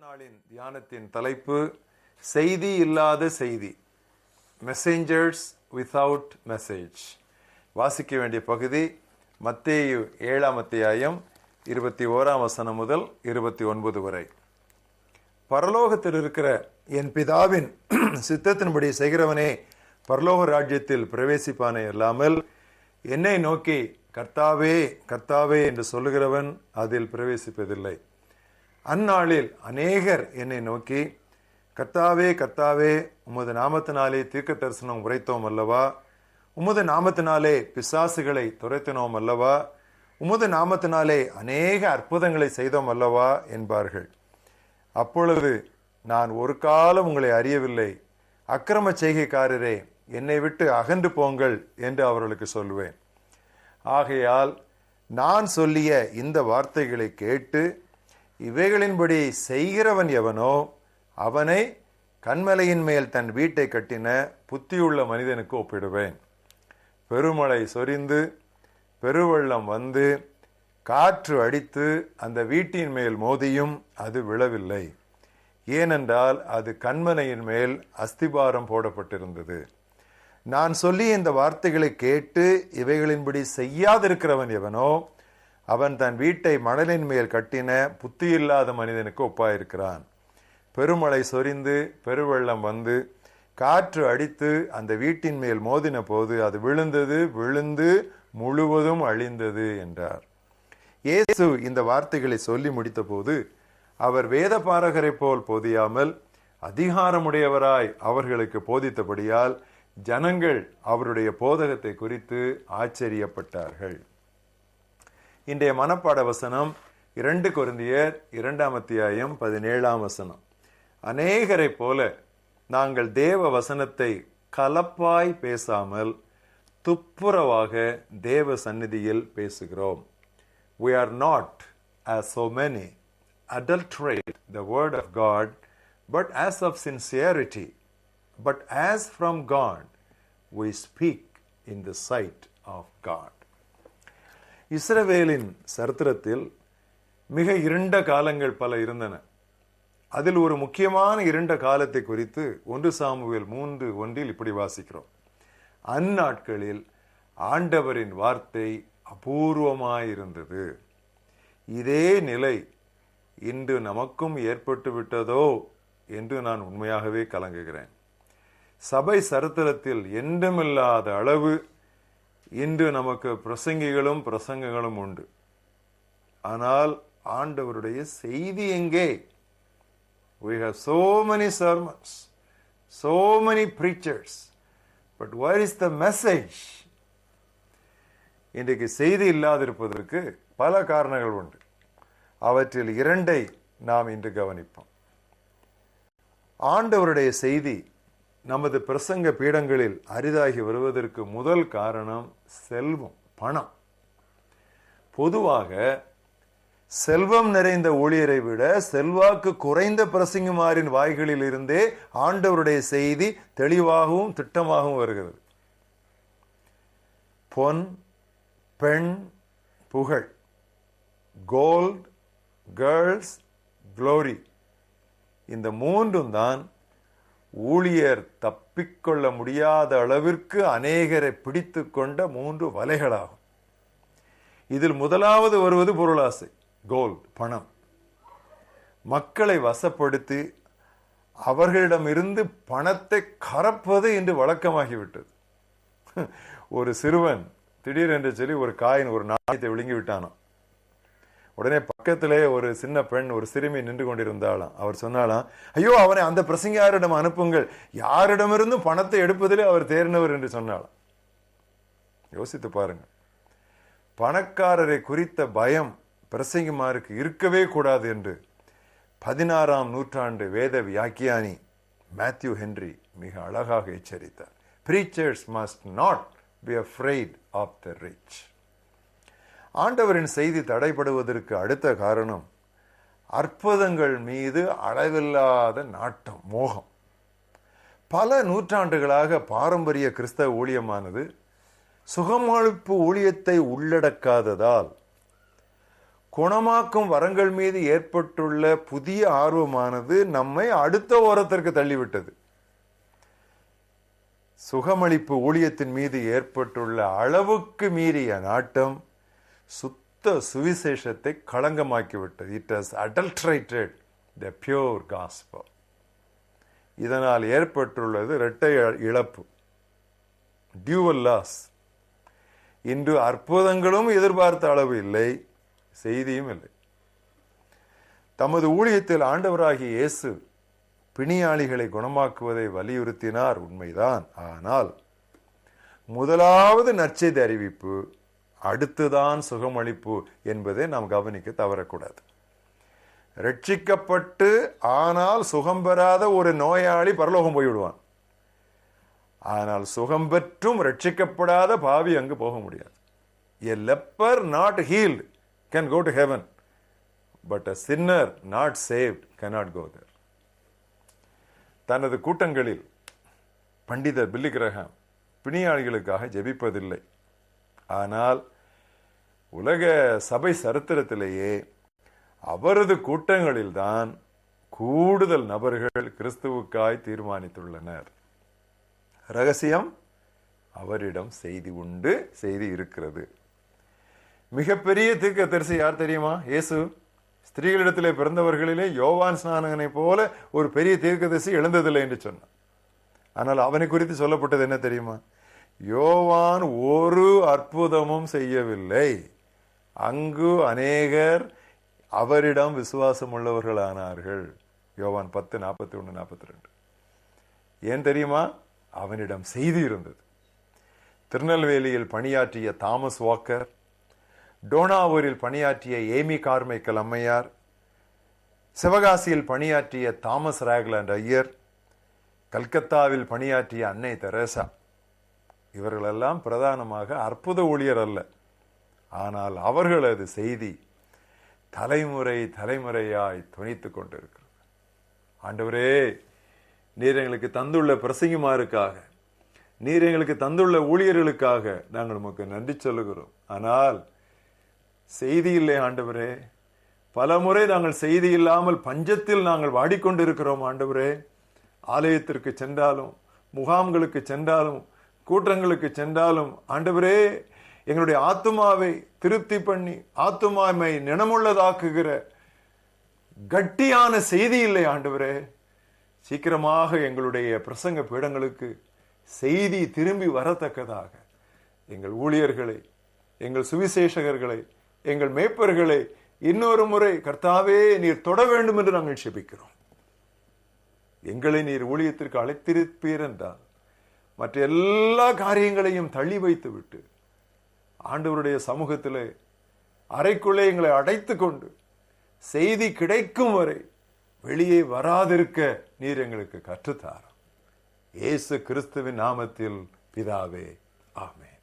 நாளின் தியானத்தின் தலைப்பு செய்தி இல்லாத செய்தி, மெசேஞ்சர்ஸ் வித்தவுட் மெசேஜ். வாசிக்க வேண்டிய பகுதி மத்தேயு 7ஆம் அத்தியாயம் 21ஆம் வசனம் முதல் 29 வரை. பரலோகத்தில் இருக்கிற என் பிதாவின் சித்தத்தின்படி செய்கிறவனே பரலோக ராஜ்யத்தில் பிரவேசிப்பானே அல்லாமல் என்னை நோக்கி கர்த்தாவே கர்த்தாவே என்று சொல்லுகிறவன் அதில் பிரவேசிப்பதில்லை. அந்நாளில் அநேகர் என்னை நோக்கி கர்த்தாவே கர்த்தாவே உமது நாமத்தினாலே தீர்க்க தரிசனம் உரைத்தோம் அல்லவா, உமது நாமத்தினாலே பிசாசுகளை துரைத்தினோம் அல்லவா, உமது நாமத்தினாலே அநேக அற்புதங்களை செய்தோம் அல்லவா என்பார்கள். அப்பொழுது நான் ஒரு காலம் உங்களை அறியவில்லை, அக்கிரம செய்கைக்காரரே என்னை விட்டு அகன்று போங்கள் என்று அவர்களுக்கு சொல்லுவேன். ஆகையால் நான் சொல்லிய இந்த வார்த்தைகளை கேட்டு இவைகளின்படி செய்கிறவன் எவனோ அவனை கன்மலையின் மேல் தன் வீட்டை கட்டின புத்தியுள்ள மனிதனுக்கு ஒப்பிடுவேன். பெருமழை சொரிந்து பெருவெள்ளம் வந்து காற்று அடித்து அந்த வீட்டின் மேல் மோதியும் அது விழவில்லை, ஏனென்றால் அது கன்மலையின் மேல் அஸ்திபாரம் போடப்பட்டிருந்தது. நான் சொல்லி இந்த வார்த்தைகளை கேட்டு இவைகளின்படி செய்யாதிருக்கிறவன் எவனோ அவன் தன் வீட்டை மணலின் மேல் கட்டின புத்தியில்லாத மனிதனுக்கு ஒப்பாயிருக்கிறான். பெருமழை சொரிந்து பெருவெள்ளம் வந்து காற்று அடித்து அந்த வீட்டின் மேல் மோதின போது அது விழுந்து முழுவதும் அழிந்தது என்றார். இயேசு இந்த வார்த்தைகளை சொல்லி முடித்த போது அவர் வேத பாரகரை போல் போதியாமல் அதிகாரமுடையவராய் அவர்களுக்கு போதித்தபடியால் ஜனங்கள் அவருடைய போதகத்தை குறித்து ஆச்சரியப்பட்டார்கள். இன்றைய மனப்பாட வசனம் 2 கொரிந்தியர் 2ஆம் அத்தியாயம் 17ஆம் வசனம். அநேகரை போல நாங்கள் தேவ வசனத்தை கலப்பாய் பேசாமல் துப்புரவாக தேவ சந்நிதியில் பேசுகிறோம். We are not, as so many, adulterate the word of God, but as of sincerity, but as from God, we speak in the sight of God. இஸ்ரவேலின் சரித்திரத்தில் மிக இருண்ட காலங்கள் பல இருந்தன. அதில் ஒரு முக்கியமான இருண்ட காலத்தை குறித்து 1 சாமுவேல் 3:1 இப்படி வாசிக்கிறோம். அந்நாட்களில் ஆண்டவரின் வார்த்தை அபூர்வமாயிருந்தது. இதே நிலை இன்று நமக்கும் ஏற்பட்டு விட்டதோ என்று நான் உண்மையாகவே கலங்குகிறேன். சபை சரித்திரத்தில் என்றுமில்லாத அளவு இன்று நமக்கு பிரசங்கங்களும் உண்டு. ஆனால் ஆண்டவருடைய செய்தி எங்கே? We have so many sermons, so many preachers, but where is the message? இன்றைக்கு செய்தி இல்லாதிருப்பதற்கு பல காரணங்கள் உண்டு. அவற்றில் 2ஐ நாம் இன்று கவனிப்போம். ஆண்டவருடைய செய்தி நமது பிரசங்க பீடங்களில் அரிதாகி வருவதற்கு முதல் காரணம் செல்வம், பணம். பொதுவாக செல்வம் நிறைந்த ஊழியரை விட செல்வாக்கு குறைந்த பிரசங்கிமாரின் வாய்களில் இருந்தே ஆண்டவருடைய செய்தி தெளிவாகவும் திட்டமாகவும் வருகிறது. பொன், பெண், புகழ், கோல்ட், கேர்ள்ஸ், க்ளோரி, இந்த 3ம் தான் ஊழியர் தப்பிக்கொள்ள முடியாத அளவிற்கு அநேகரை பிடித்து கொண்ட 3 வலைகளாகும். இதில் முதலாவது வருவது பொருளாசை, கோல்ட், பணம். மக்களை வசப்படுத்தி அவர்களிடமிருந்து பணத்தை கறப்பது என்று வழக்கமாகிவிட்டது. ஒரு சிறுவன் திடீரென்று சொல்லி ஒரு காயின், ஒரு நாணயத்தை விழுங்கி விட்டானாம். உடனே பக்கத்திலே ஒரு சின்ன பெண், ஒரு சிறுமி நின்று கொண்டிருந்தாளாம். அவர் சொன்னாலாம், ஐயோ அவனை அந்த பிரசங்கியாரிடம் அனுப்புங்கள், யாரிடமிருந்தும் பணத்தை எடுப்பதிலே அவர் தேர்ந்தவர் என்று சொன்னாலாம். யோசித்து பாருங்க. பணக்காரரை குறித்த பயம் பிரசங்கிமாருக்கு இருக்கவே கூடாது என்று 16ஆம் நூற்றாண்டு வேத வியாக்கியானி மேத்யூ ஹென்றி மிக அழகாக எச்சரித்தார். Preachers must not be afraid of the rich. ஆண்டவரின் செய்தி தடைபடுவதற்கு அடுத்த காரணம் அற்புதங்கள் மீது அளவில்லாத நாட்டம், மோகம். பல நூற்றாண்டுகளாக பாரம்பரிய கிறிஸ்தவ ஊழியமானது சுகமளிப்பு ஊழியத்தை உள்ளடக்காததால் குணமாக்கும் வரங்கள் மீது ஏற்பட்டுள்ள புதிய ஆர்வமானது நம்மை அடுத்த ஓரத்திற்கு தள்ளிவிட்டது. சுகமளிப்பு ஊழியத்தின் மீது ஏற்பட்டுள்ள அளவுக்கு மீறிய நாட்டம் சுத்த சுவிசேஷத்தை களங்கமாக்கிவிட்டது. It has adulterated the pure gospel. இதனால் ஏற்பட்டுள்ளது இரட்டை இழப்பு, டியூவல் லாஸ். இன்று அற்புதங்களும் எதிர்பார்த்த அளவு இல்லை, செய்தியும் இல்லை. தமது ஊழியத்தில் ஆண்டவராகிய இயேசு பிணியாளிகளை குணமாக்குவதை வலியுறுத்தினார், உண்மைதான். ஆனால் முதலாவது நற்செய்தி அறிவிப்பு, அடுத்துதான் சுகமளிப்பு என்பதை நாம் கவனிக்க தவறக்கூடாது. ரட்சிக்கப்பட்டு ஆனால் சுகம் பெறாத ஒரு நோயாளி பரலோகம் போய்விடுவான். ஆனால் சுகம் பெற்றும் ரட்சிக்கப்படாத பாவி அங்கு போக முடியாது. A leper not healed can go to heaven, but a sinner not saved cannot go there. தனது கூட்டங்களில் பண்டிதர் பில்லி கிரஹாம் பிணியாளிகளுக்காக ஜெபிப்பதில்லை. ஆனால் உலக சபை சரித்திரத்திலேயே அவரது கூட்டங்களில்தான் கூடுதல் நபர்கள் கிறிஸ்துவுக்காய் தீர்மானித்துள்ளனர். ரகசியம், அவரிடம் செய்தி உண்டு, செய்தி இருக்கிறது. மிகப்பெரிய தீர்க்கதரிசி யார் தெரியுமா? இயேசு. ஸ்திரீகளிடத்திலே பிறந்தவர்களிலே யோவான் ஸ்நானகனை போல ஒரு பெரிய தீர்க்கதரிசி எழுந்ததில்லை என்று சொன்னான். ஆனால் அவனை குறித்து சொல்லப்பட்டது என்ன தெரியுமா? யோவான் ஒரு அற்புதமும் செய்யவில்லை, அங்கு அநேகர் அவரிடம் விசுவாசம் உள்ளவர்களானார்கள். யோவான் 10:41-42. ஏன் தெரியுமா? அவனிடம் செய்தி இருந்தது. திருநெல்வேலியில் பணியாற்றிய தாமஸ் வாக்கர், டோனாவூரில் பணியாற்றிய ஏமி கார்மைக்கல் அம்மையார், சிவகாசியில் பணியாற்றிய தாமஸ் ராக்லாண்ட் ஐயர், கல்கத்தாவில் பணியாற்றிய அன்னை தெரேசா, இவர்களெல்லாம் பிரதானமாக அற்புத ஊழியர் அல்ல. ஆனால் அவர்களது செய்தி தலைமுறை தலைமுறையாய் துணித்துக் கொண்டிருக்கிறது. ஆண்டவரே, நீர் எங்களுக்கு தந்துள்ள பிரசங்கிமாருக்காக, நீர் எங்களுக்கு தந்துள்ள ஊழியர்களுக்காக நாங்கள் உமக்கு நன்றி சொல்லுகிறோம். ஆனால் செய்தி இல்லை ஆண்டவரே. பல முறை நாங்கள் செய்தி இல்லாமல் பஞ்சத்தில் நாங்கள் வாடிக்கொண்டிருக்கிறோம் ஆண்டவரே. ஆலயத்திற்கு சென்றாலும், முகாம்களுக்கு சென்றாலும், கூட்டங்களுக்கு சென்றாலும் ஆண்டவரே, எங்களுடைய ஆத்துமாவை திருப்தி பண்ணி ஆத்துமாவை நினமுள்ளதாக்குகிற கட்டியான செய்தி இல்லை ஆண்டவரே. சீக்கிரமாக எங்களுடைய பிரசங்க பீடங்களுக்கு செய்தி திரும்பி வரத்தக்கதாக எங்கள் ஊழியர்களை, எங்கள் சுவிசேஷகர்களை, எங்கள் மேய்ப்பர்களை இன்னொரு முறை கர்த்தாவே நீர் தொட வேண்டும் என்று நாங்கள் செபிக்கிறோம். எங்களை நீர் ஊழியத்திற்கு அழைத்திருப்பீர் என்றால் மற்ற எல்லா காரியங்களையும் தள்ளி வைத்து விட்டு ஆண்டவருடைய சமூகத்திலே அறைக்குள்ளே எங்களை அடைத்து கொண்டு செய்தி கிடைக்கும் வரை வெளியே வராதிருக்க நீர் எங்களுக்கு கற்றுத்தாரும். இயேசு கிறிஸ்துவின் நாமத்தில் பிதாவே, ஆமென்.